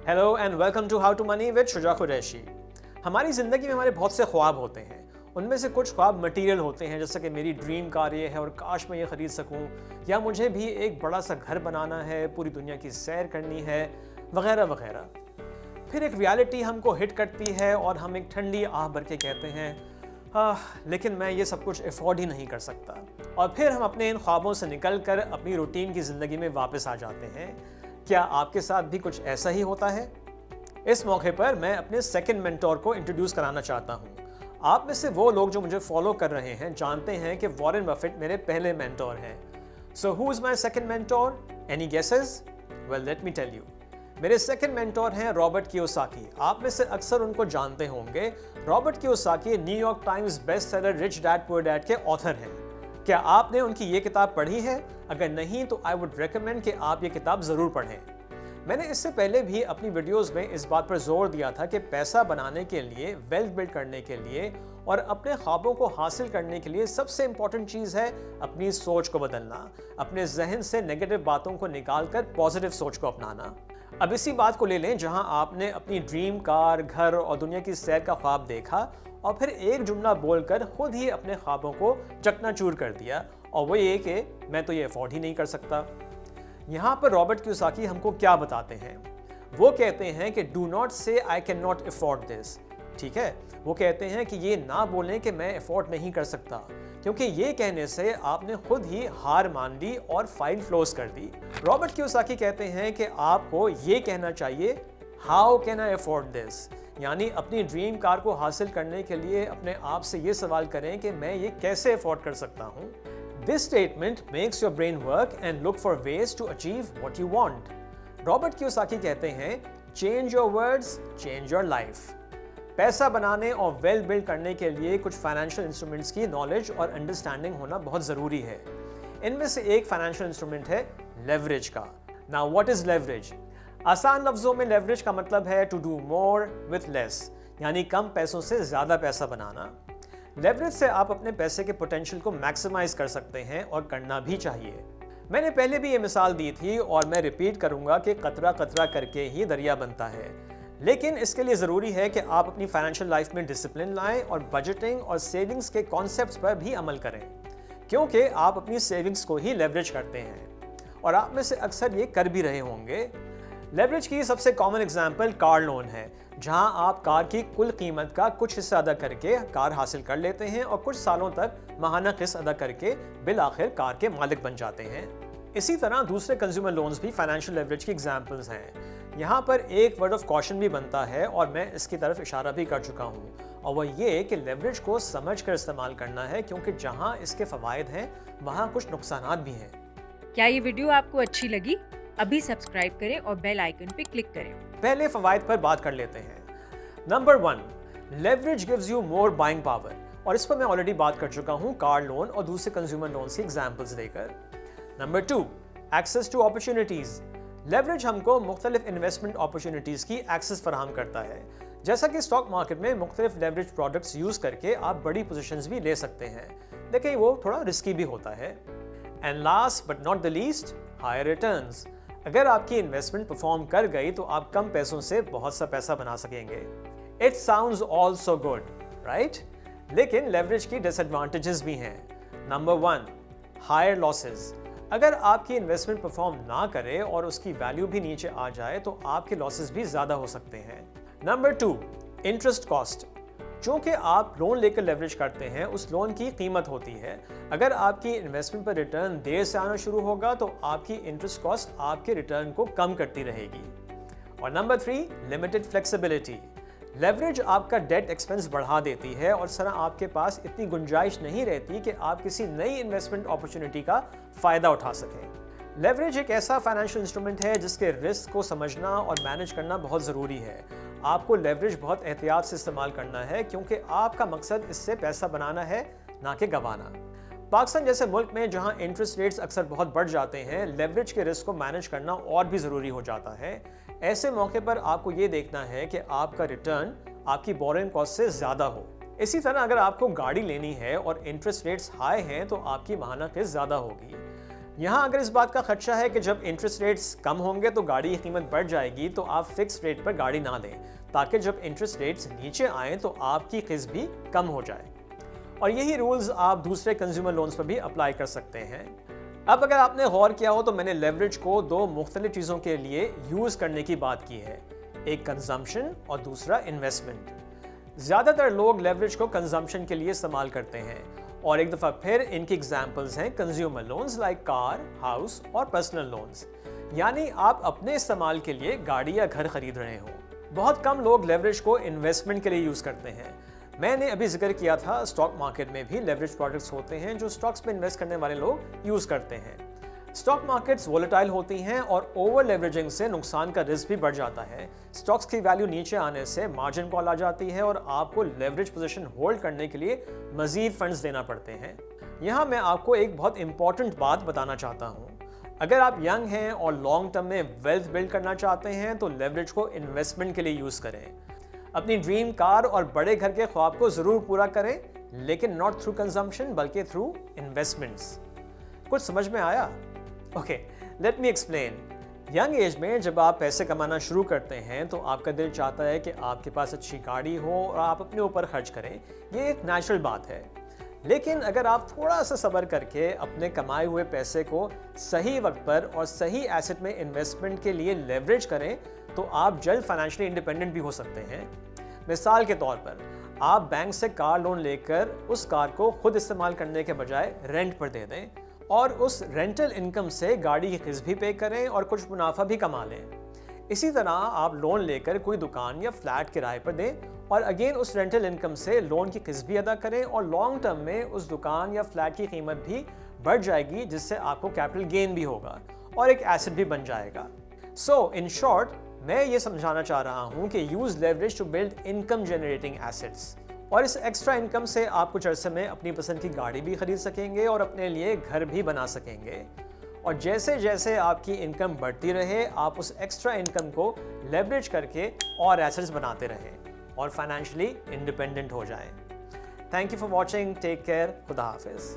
Hello and welcome to how to money with Shuja Qureshi. हमारी ज़िंदगी में हमारे बहुत से ख्वाब होते हैं। उनमें से कुछ ख्वाब मटेरियल होते हैं, जैसे कि मेरी ड्रीम कार ये है और काश मैं ये ख़रीद सकूं, या मुझे भी एक बड़ा सा घर बनाना है, पूरी दुनिया की सैर करनी है, वगैरह वगैरह। फिर एक रियलिटी हमको हिट करती है और हम एक ठंडी आह भर के कहते हैं लेकिन मैं ये सब कुछ अफोर्ड ही नहीं कर सकता। और फिर हम अपने इन ख्वाबों से निकल कर अपनी रूटीन की ज़िंदगी में वापस आ जाते हैं। क्या आपके साथ भी कुछ ऐसा ही होता है? इस मौके पर मैं अपने सेकंड मेंटोर को इंट्रोड्यूस कराना चाहता हूँ। आप में से वो लोग जो मुझे फॉलो कर रहे हैं जानते हैं कि वॉरेन बफेट मेरे पहले मेंटोर हैं। So who is my second mentor? Any guesses? Well let me tell you. मेरे सेकंड मेंटोर हैं रॉबर्ट कियोसाकी। आप में से अक्सर उनको जानते होंगे। Robert Kiyosaki New York Times best seller Rich Dad Poor Dad के ऑथर हैं। क्या आपने उनकी ये किताब पढ़ी है? अगर नहीं तो आई वुड रेकमेंड कि आप ये किताब ज़रूर पढ़ें। मैंने इससे पहले भी अपनी वीडियोस में इस बात पर जोर दिया था कि पैसा बनाने के लिए, वेल्थ बिल्ड करने के लिए और अपने ख्वाबों को हासिल करने के लिए सबसे इंपॉर्टेंट चीज़ है अपनी सोच को बदलना, अपने जहन से नेगेटिव बातों को निकालकर पॉजिटिव सोच को अपनाना। अब इसी बात को ले लें जहां आपने अपनी ड्रीम कार, घर और दुनिया की सैर का ख्वाब देखा और फिर एक जुमला बोलकर खुद ही अपने ख्वाबों को चकनाचूर कर दिया, और वो ये कि मैं तो ये अफोर्ड ही नहीं कर सकता। यहाँ पर रॉबर्ट कियोसाकी हमको क्या बताते हैं? वो कहते हैं कि डू नॉट से I can not afford this. ठीक है, वो कहते हैं कि ये ना बोलें कि मैं अफोर्ड नहीं कर सकता, क्योंकि ये कहने से आपने खुद ही हार मान ली और फाइल क्लोज कर दी। रॉबर्ट कियोसाकी कहते हैं कि आपको ये कहना चाहिए how can I afford this, यानी अपनी ड्रीम कार को हासिल करने के लिए अपने आप से ये सवाल करें कि मैं ये कैसे अफोर्ड कर सकता हूँ। This statement makes your brain work and look for ways to achieve what you want. Robert Kiyosaki कहते हैं change your words, change your life. पैसा बनाने और वेल्थ बिल्ड करने के लिए कुछ फाइनेंशियल इंस्ट्रूमेंट्स की नॉलेज और अंडरस्टैंडिंग होना बहुत ज़रूरी है। इनमें से एक फाइनेंशियल इंस्ट्रूमेंट है लेवरेज का। Now what is leverage? आसान लफ्ज़ों में लेवरेज का मतलब है to do more with less, यानी कम पैसों से ज़्यादा पैसा बनाना। लेवरेज से आप अपने पैसे के पोटेंशियल को मैक्सिमाइज कर सकते हैं और करना भी चाहिए। मैंने पहले भी ये मिसाल दी थी और मैं रिपीट करूंगा कि कतरा कतरा करके ही दरिया बनता है। लेकिन इसके लिए ज़रूरी है कि आप अपनी फाइनेंशियल लाइफ में डिसिप्लिन लाएं और बजटिंग और सेविंग्स के कॉन्सेप्ट्स पर भी अमल करें, क्योंकि आप अपनी सेविंग्स को ही लेवरेज करते हैं और आप में से अक्सर ये कर भी रहे होंगे। लेवरेज की सबसे कॉमन एग्जाम्पल कार लोन है, जहां आप कार की कुल कीमत का कुछ हिस्सा अदा करके कार हासिल कर लेते हैं और कुछ सालों तक माहाना किस्त अदा करके बिल आखिर कार के मालिक बन जाते हैं। इसी तरह दूसरे कंज्यूमर लोन्स भी फाइनेंशियल लेवरेज की एग्जाम्पल्स हैं। यहाँ पर एक वर्ड ऑफ कॉशन भी बनता है और मैं इसकी तरफ इशारा भी कर चुका हूँ, और वह ये कि लेवरेज को समझ कर इस्तेमाल करना है, क्योंकि जहाँ इसके फ़वाइद हैं वहाँ कुछ नुकसानात भी हैं। क्या ये वीडियो आपको अच्छी लगी? अभी सब्सक्राइब करें और बेल आइकन पे क्लिक करें। पहले फवाइद पर बात कर लेते हैं। Number 1, leverage gives you more buying power, और इस पर मैं ऑलरेडी बात कर चुका हूं कार लोन और दूसरे कंज्यूमर लोन की एग्जांपल्स देकर। Number 2, access to opportunities. Leverage हमको मुख्तलिफ इन्वेस्टमेंट अपॉर्चुनिटीज की एक्सेस फराहम करता है, जैसा कि स्टॉक मार्केट में मुख्तलिफ लेवरेज प्रोडक्ट्स यूज करके आप बड़ी पोजीशंस भी ले सकते हैं, लेकिन वो थोड़ा रिस्की भी होता है। And last but not the least, higher returns. अगर आपकी इन्वेस्टमेंट परफॉर्म कर गई तो आप कम पैसों से बहुत सा पैसा बना सकेंगे। It sounds all so good, right? लेकिन लेवरेज की डिसएडवांटेजेस भी हैं। Number 1, higher losses. अगर आपकी इन्वेस्टमेंट परफॉर्म ना करे और उसकी वैल्यू भी नीचे आ जाए तो आपके लॉसेस भी ज़्यादा हो सकते हैं। Number 2, interest cost. चूँकि आप लोन लेकर लेवरेज करते हैं, उस लोन की कीमत होती है। अगर आपकी इन्वेस्टमेंट पर रिटर्न देर से आना शुरू होगा तो आपकी इंटरेस्ट कॉस्ट आपके रिटर्न को कम करती रहेगी। और नंबर 3, लिमिटेड फ्लेक्सिबिलिटी। लेवरेज आपका डेट एक्सपेंस बढ़ा देती है और सर आपके पास इतनी गुंजाइश नहीं रहती कि आप किसी नई इन्वेस्टमेंट अपॉर्चुनिटी का फ़ायदा उठा सकें। लेवरेज एक ऐसा फाइनेंशियल इंस्ट्रूमेंट है जिसके रिस्क को समझना और मैनेज करना बहुत ज़रूरी है। आपको लेवरेज बहुत एहतियात से इस्तेमाल करना है, क्योंकि आपका मकसद इससे पैसा बनाना है, ना कि गंवाना। पाकिस्तान जैसे मुल्क में जहां इंटरेस्ट रेट्स अक्सर बहुत बढ़ जाते हैं, लेवरेज के रिस्क को मैनेज करना और भी ज़रूरी हो जाता है। ऐसे मौके पर आपको ये देखना है कि आपका रिटर्न आपकी बोरिंग कॉस्ट से ज़्यादा हो। इसी तरह अगर आपको गाड़ी लेनी है और इंटरेस्ट रेट्स हाई हैं तो आपकी माहाना किस्त ज़्यादा होगी। यहाँ अगर इस बात का खदशा है कि जब इंटरेस्ट रेट्स कम होंगे तो गाड़ी की कीमत बढ़ जाएगी, तो आप फिक्स रेट पर गाड़ी ना लें, ताकि जब इंटरेस्ट रेट्स नीचे आएँ तो आपकी क़िस्त भी कम हो जाए। और यही रूल्स आप दूसरे कंज्यूमर लोन्स पर भी अप्लाई कर सकते हैं। अब अगर आपने गौर किया हो तो मैंने लेवरेज को दो मुख्तलिफ चीज़ों के लिए यूज़ करने की बात की है, एक कंजम्पशन और दूसरा इन्वेस्टमेंट। ज़्यादातर लोग लेवरेज को कंजम्पशन के लिए इस्तेमाल करते हैं, और एक दफ़ा फिर इनकी एग्जांपल्स हैं consumer loans like car, house और पर्सनल लोन्स, यानी आप अपने इस्तेमाल के लिए गाड़ी या घर खरीद रहे हो। बहुत कम लोग लेवरेज को इन्वेस्टमेंट के लिए यूज़ करते हैं। मैंने अभी जिक्र किया था स्टॉक मार्केट में भी लेवरेज प्रोडक्ट्स होते हैं जो स्टॉक्स में इन्वेस्ट करने वाले लोग यूज़ करते हैं। स्टॉक मार्केट्स वोलेटाइल होती हैं और ओवर लेवरेजिंग से नुकसान का रिस्क भी बढ़ जाता है। स्टॉक्स की वैल्यू नीचे आने से मार्जिन कॉल आ जाती है और आपको लेवरेज पोजीशन होल्ड करने के लिए मजीद फंड्स देना पड़ते हैं। यहाँ मैं आपको एक बहुत इंपॉर्टेंट बात बताना चाहता हूँ। अगर आप यंग हैं और लॉन्ग टर्म में वेल्थ बिल्ड करना चाहते हैं तो लेवरेज को इन्वेस्टमेंट के लिए यूज़ करें। अपनी ड्रीम कार और बड़े घर के ख्वाब को ज़रूर पूरा करें, लेकिन नॉट थ्रू कंजम्पशन बल्कि थ्रू इन्वेस्टमेंट्स। कुछ समझ में आया? Okay, let me explain. Young age में जब आप पैसे कमाना शुरू करते हैं तो आपका दिल चाहता है कि आपके पास अच्छी गाड़ी हो और आप अपने ऊपर खर्च करें। ये एक नेचुरल बात है। लेकिन अगर आप थोड़ा सा सब्र करके अपने कमाए हुए पैसे को सही वक्त पर और सही एसेट में इन्वेस्टमेंट के लिए लेवरेज करें तो आप जल्द फाइनेंशियली इंडिपेंडेंट भी हो सकते हैं। मिसाल के तौर पर आप बैंक से कार लोन लेकर उस कार को खुद इस्तेमाल करने के बजाय रेंट पर दे दें और उस रेंटल इनकम से गाड़ी की क़िस्त भी पे करें और कुछ मुनाफा भी कमा लें। इसी तरह आप लोन लेकर कोई दुकान या फ्लैट किराए पर दें और अगेन उस रेंटल इनकम से लोन की क़िस्त भी अदा करें और लॉन्ग टर्म में उस दुकान या फ्लैट की कीमत भी बढ़ जाएगी, जिससे आपको कैपिटल गेन भी होगा और एक एसेट भी बन जाएगा। सो इन शॉर्ट मैं ये समझाना चाह रहा हूँ कि use leverage to build income generating assets, और इस एक्स्ट्रा इनकम से आप कुछ अरसे में अपनी पसंद की गाड़ी भी खरीद सकेंगे और अपने लिए घर भी बना सकेंगे। और जैसे जैसे आपकी इनकम बढ़ती रहे आप उस एक्स्ट्रा इनकम को लेवरेज करके और एसेट्स बनाते रहें और फाइनेंशियली इंडिपेंडेंट हो जाएं। Thank you for watching. Take care. खुदा हाफिज़।